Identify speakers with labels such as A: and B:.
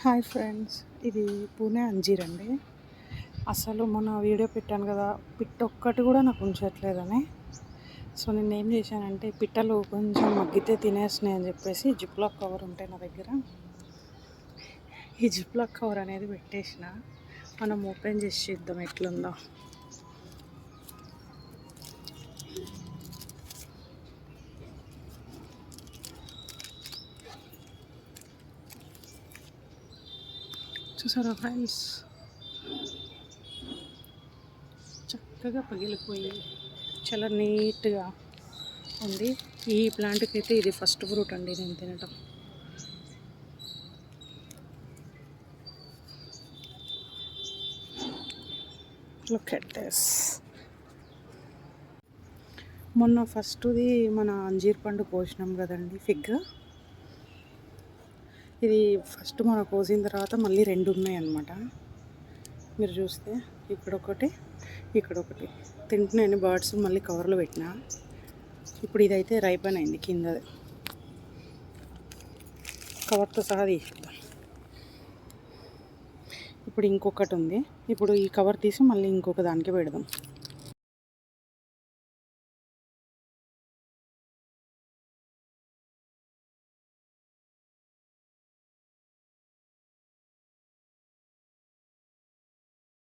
A: Hi friends, ఇది పూణే అంజీర్ అండి. అసలు మొన్న వీడియో పెట్టాను కదా, పిట్ట ఒక్కటి కూడా నాకు ఉంచట్లేదని. సో నేను ఏం చేశానంటే, పిట్టలు కొంచెం మగ్గితే తినేస్తున్నాయి అని చెప్పేసి జిప్లాక్ కవర్ ఉంటే నా దగ్గర, ఈ జిప్లాక్ కవర్ అనేది పెట్టేసిన. మనం ఓపెన్ చేసి చూద్దాం ఎట్లుందో. చూసారా ఫ్రెండ్స్, చక్కగా పగిలిపోయి చాలా నీట్గా ఉంది. ఈ ప్లాంట్కి అయితే ఇది ఫస్ట్ ఫ్రూట్ అండి నేను తినటం. Look at this. మొన్న ఫస్ట్ది మన అంజీర్ పండు కోసినాం కదండి, ఫిగ్. ఇది ఫస్ట్ మన కోసిన తర్వాత మళ్ళీ రెండు ఉన్నాయి అన్నమాట. మీరు చూస్తే ఇక్కడొకటి, ఇక్కడొకటి తింటున్నాయని బర్డ్స్ మళ్ళీ కవర్లో పెట్టిన. ఇప్పుడు ఇదైతే రైపన్ అయింది, కిందది కవర్తో సహా తీసేద్దాం. ఇప్పుడు ఇంకొకటి ఉంది. ఇప్పుడు ఈ కవర్ తీసి మళ్ళీ ఇంకొక దానికి పెడదాం.